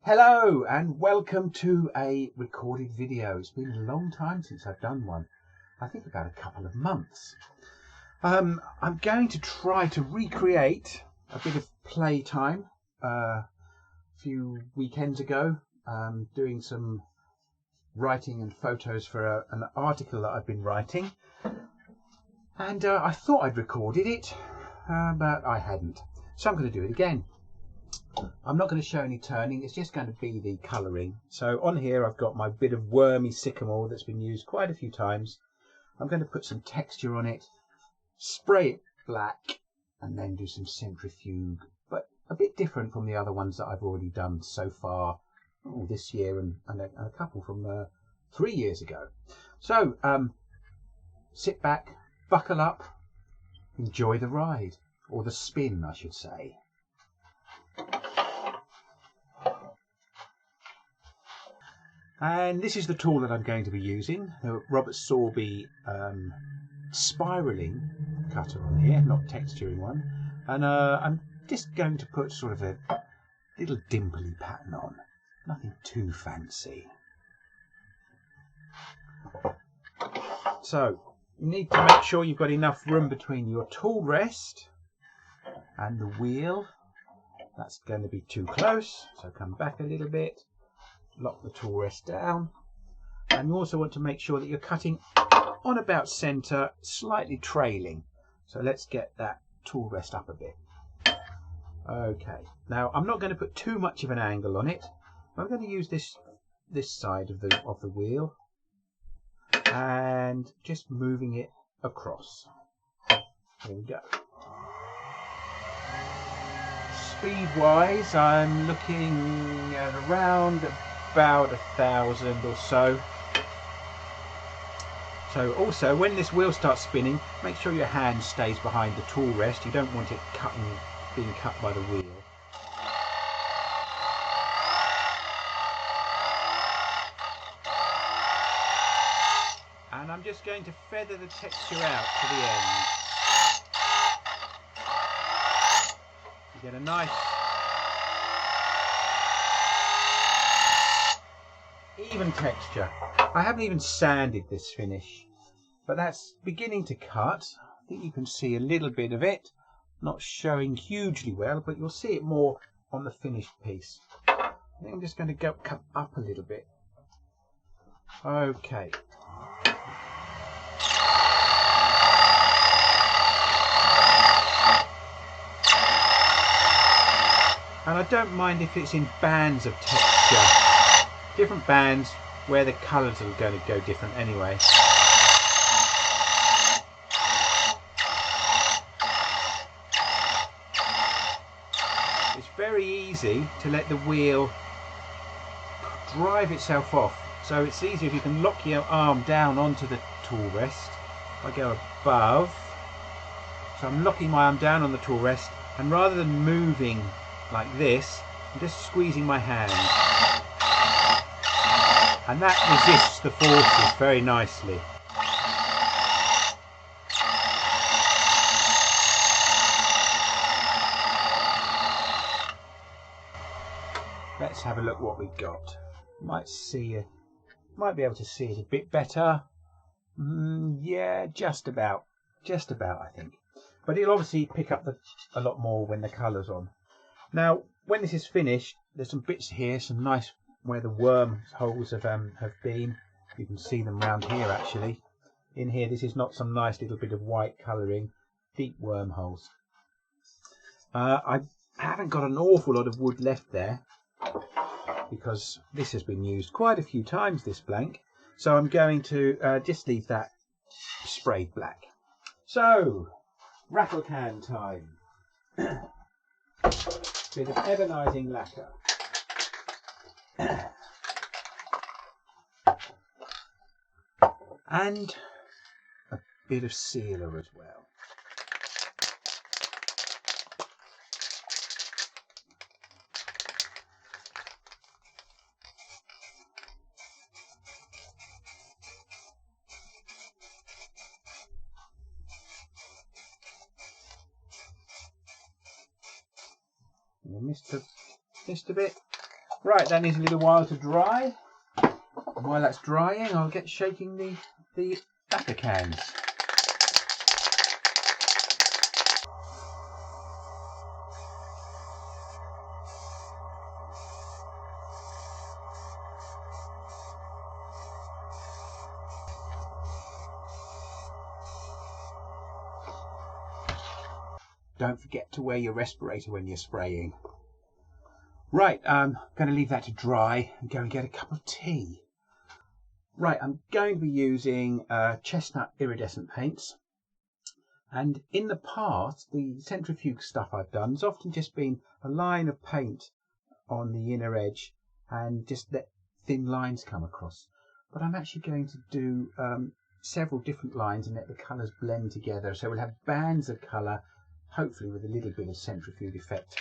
Hello and welcome to a recorded video. It's been a long time since I've done one. I think about a couple of months. I'm going to try to recreate a bit of playtime a few weekends ago, doing some writing and photos for an article that I've been writing, and I thought I'd recorded it, but I hadn't, so I'm going to do it again. I'm not going to show any turning, it's just going to be the colouring. So on here I've got my bit of wormy sycamore that's been used quite a few times. I'm going to put some texture on it, spray it black, and then do some centrifuge, but a bit different from the other ones that I've already done so far this year and a couple from 3 years ago. So sit back, buckle up, enjoy the ride, or the spin I should say. And this is the tool that I'm going to be using, the Robert Sorby spiraling cutter on here, not texturing one. And I'm just going to put sort of a little dimply pattern on, nothing too fancy. So you need to make sure you've got enough room between your tool rest and the wheel. That's going to be too close, so come back a little bit. Lock the tool rest down, and you also want to make sure that you're cutting on about centre, slightly trailing. So let's get that tool rest up a bit. Okay, now I'm not going to put too much of an angle on it. I'm going to use this side of the wheel and just moving it across. Here we go. Speed wise, I'm looking at around about 1,000 or so. So also when this wheel starts spinning, make sure your hand stays behind the tool rest. You don't want it being cut by the wheel. And I'm just going to feather the texture out to the end. You get a nice even texture. I haven't even sanded this finish, but that's beginning to cut. I think you can see a little bit of it, not showing hugely well, but you'll see it more on the finished piece. I think I'm just going to cut up a little bit. Okay. And I don't mind if it's in bands of texture. Different bands where the colours are going to go different anyway. It's very easy to let the wheel drive itself off. So it's easier if you can lock your arm down onto the tool rest. I go above. So I'm locking my arm down on the tool rest, and rather than moving like this, I'm just squeezing my hand. And that resists the forces very nicely. Let's have a look what we've got. Might be able to see it a bit better. Yeah, just about I think. But it'll obviously pick up a lot more when the colour's on. Now, when this is finished, there's some bits here, some nice where the worm holes have been. You can see them round here actually. In here, this is not some nice little bit of white colouring, deep worm holes. I haven't got an awful lot of wood left there because this has been used quite a few times, this blank. So I'm going to just leave that sprayed black. So, rattle can time. Bit of ebonising lacquer. And a bit of sealer as well. Missed a bit. Right, that needs a little while to dry. And while that's drying, I'll get shaking the lacquer cans. Don't forget to wear your respirator when you're spraying. Right, I'm going to leave that to dry and go and get a cup of tea. Right, I'm going to be using chestnut iridescent paints. And in the past, the centrifuge stuff I've done has often just been a line of paint on the inner edge and just let thin lines come across. But I'm actually going to do several different lines and let the colours blend together. So we'll have bands of colour, hopefully with a little bit of centrifuge effect.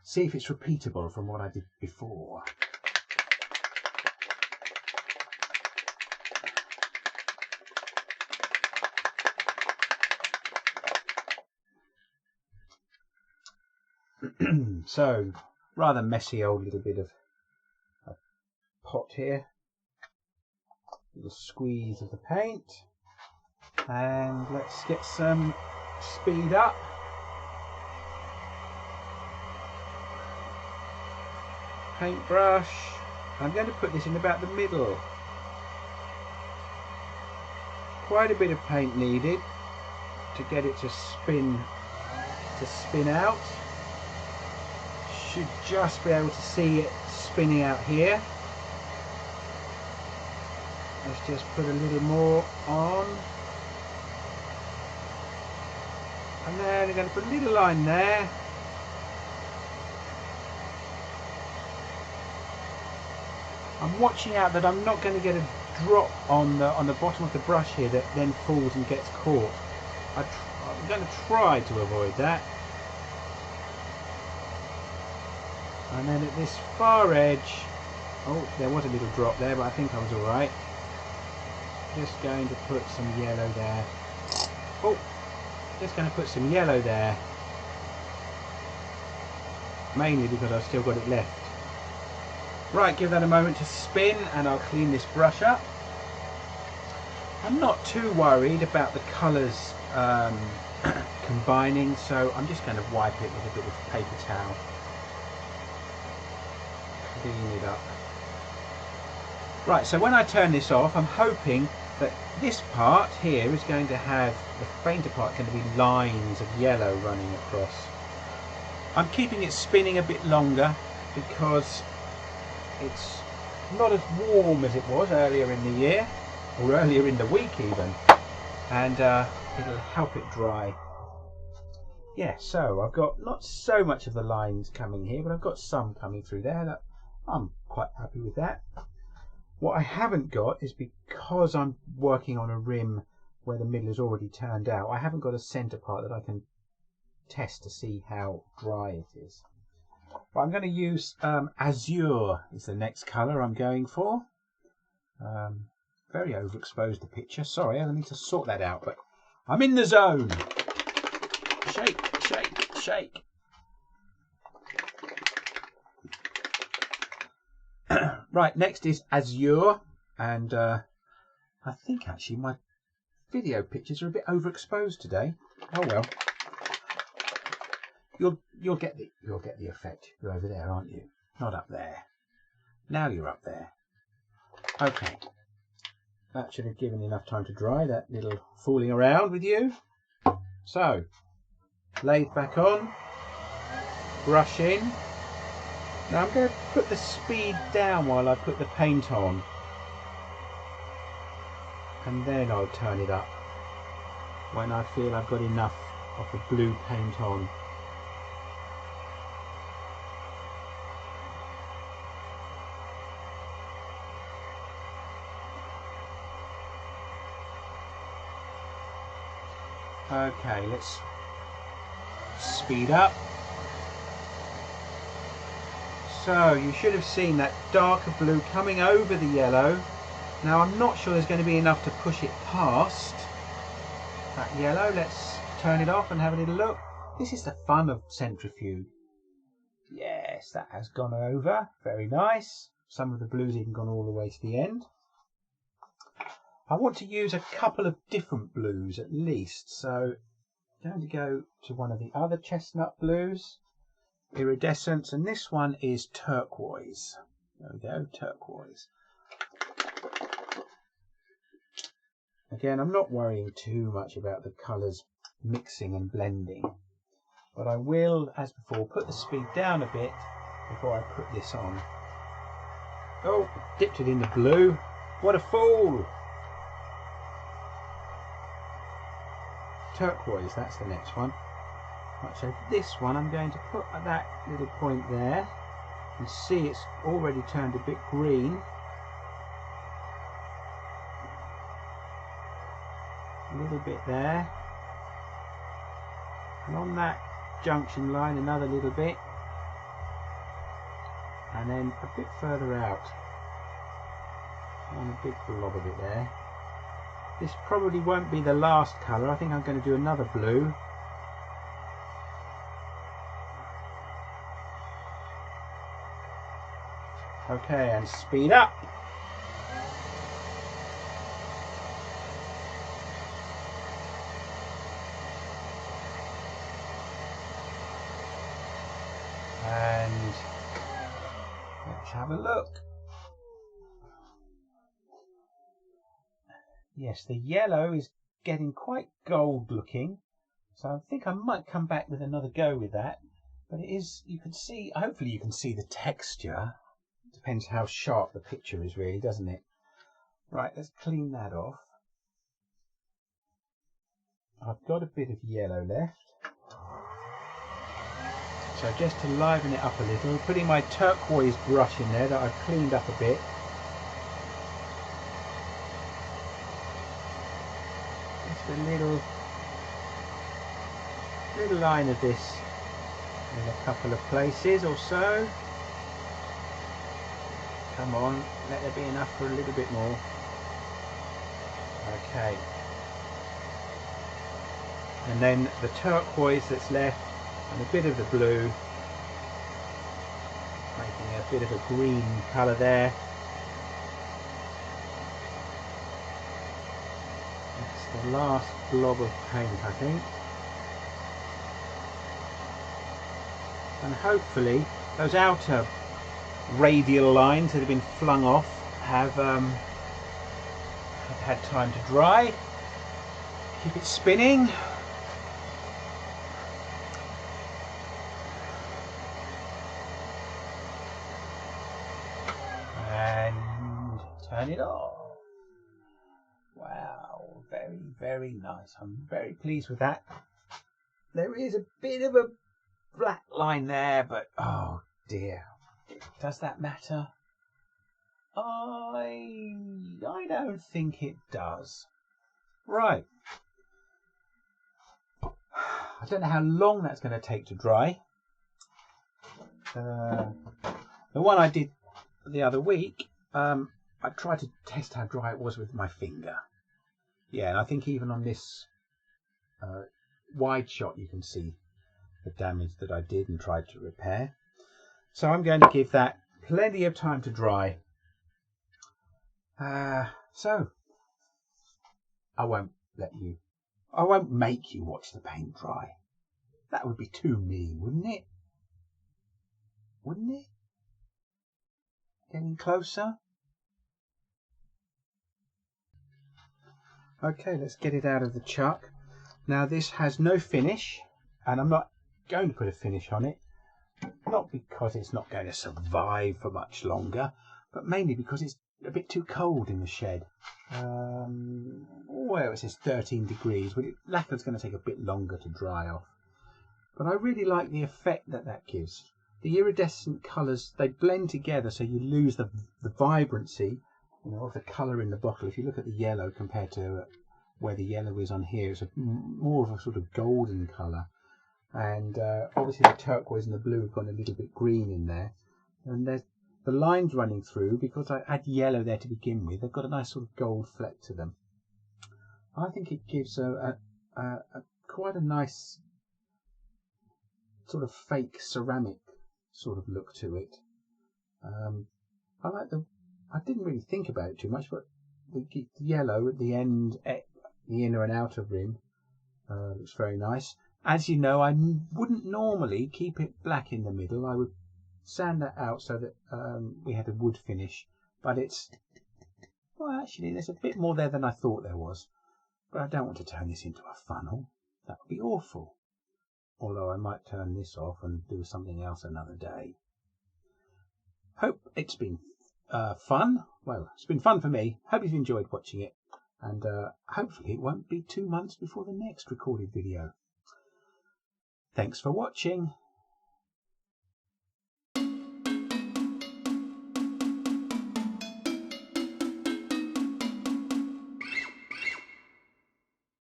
See if it's repeatable from what I did before. So, rather messy old little bit of a pot here. Little squeeze of the paint. And let's get some speed up. Paintbrush. I'm going to put this in about the middle. Quite a bit of paint needed to get it to spin out. Should just be able to see it spinning out here. Let's just put a little more on. And then I'm going to put a little line there. I'm watching out that I'm not going to get a drop on the bottom of the brush here that then falls and gets caught. I'm going to try to avoid that. And then at this far edge, oh, there was a little drop there, but I think I was alright. Just going to put some yellow there. Oh, just going to put some yellow there. Mainly because I've still got it left. Right, give that a moment to spin and I'll clean this brush up. I'm not too worried about the colours combining, so I'm just going to wipe it with a bit of paper towel. Clean it up. Right, so when I turn this off, I'm hoping that this part here is going to have, the fainter part going to be lines of yellow running across. I'm keeping it spinning a bit longer because it's not as warm as it was earlier in the year, or earlier in the week even, and it'll help it dry. Yeah, so I've got not so much of the lines coming here, but I've got some coming through there. That I'm quite happy with that. What I haven't got is, because I'm working on a rim where the middle is already turned out, I haven't got a centre part that I can test to see how dry it is. But I'm going to use Azure is the next colour I'm going for. Very overexposed the picture. Sorry, I need to sort that out, but I'm in the zone. Shake, shake, shake. Right, next is Azure, and I think actually my video pictures are a bit overexposed today. Oh well. You'll get the effect. You're over there, aren't you? Not up there. Now you're up there. Okay. That should have given enough time to dry, that little fooling around with you. So, lathe back on, brush in. Now I'm going to put the speed down while I put the paint on, and then I'll turn it up when I feel I've got enough of the blue paint on. Okay, let's speed up. So you should have seen that darker blue coming over the yellow. Now I'm not sure there's going to be enough to push it past that yellow. Let's turn it off and have a little look. This is the fun of centrifuge. Yes, that has gone over. Very nice. Some of the blue's even gone all the way to the end. I want to use a couple of different blues at least, so I'm going to go to one of the other chestnut blues, iridescent, and this one is turquoise. There we go, turquoise. Again, I'm not worrying too much about the colours mixing and blending, but I will, as before, put the speed down a bit before I put this on. Oh, dipped it in the blue. What a fool! Turquoise, that's the next one. Right, so this one I'm going to put at that little point there. You can see it's already turned a bit green. A little bit there. And on that junction line another little bit. And then a bit further out. And a big blob of it there. This probably won't be the last colour. I think I'm going to do another blue. Okay, and speed up. And let's have a look. Yes, the yellow is getting quite gold looking, so I think I might come back with another go with that. But it is, you can see, hopefully you can see the texture. Depends how sharp the picture is really, doesn't it? Right, let's clean that off. I've got a bit of yellow left. So just to liven it up a little, putting my turquoise brush in there that I've cleaned up a bit. Just a little line of this in a couple of places or so. Come on, let there be enough for a little bit more. Okay. And then the turquoise that's left and a bit of the blue, making a bit of a green colour there. That's the last blob of paint, I think. And hopefully those outer radial lines that have been flung off have had time to dry. Keep it spinning. And turn it off. Wow, very, very nice. I'm very pleased with that. There is a bit of a black line there, but oh dear. Does that matter? I don't think it does. Right. I don't know how long that's going to take to dry. The one I did the other week, I tried to test how dry it was with my finger. Yeah, and I think even on this wide shot you can see the damage that I did and tried to repair. So I'm going to give that plenty of time to dry. So I won't make you watch the paint dry. That would be too mean, wouldn't it? Wouldn't it? Getting closer. Okay, let's get it out of the chuck. Now this has no finish, and I'm not going to put a finish on it. Not because it's not going to survive for much longer, but mainly because it's a bit too cold in the shed. Well, it says 13 degrees. Well, lacquer's going to take a bit longer to dry off. But I really like the effect that gives. The iridescent colours, they blend together so you lose the vibrancy, you know, of the colour in the bottle. If you look at the yellow compared to where the yellow is on here, it's more of a sort of golden colour. And obviously the turquoise and the blue have gone a little bit green in there. And there's the lines running through, because I had yellow there to begin with, they've got a nice sort of gold fleck to them. I think it gives quite a nice sort of fake ceramic sort of look to it. I like I didn't really think about it too much, but the yellow at the end, the inner and outer rim, looks very nice. As you know, I wouldn't normally keep it black in the middle. I would sand that out so that we had a wood finish, but well, actually there's a bit more there than I thought there was, but I don't want to turn this into a funnel. That would be awful, although I might turn this off and do something else another day. Hope it's been fun. Well, it's been fun for me. Hope you've enjoyed watching it, and hopefully it won't be 2 months before the next recorded video. Thanks for watching.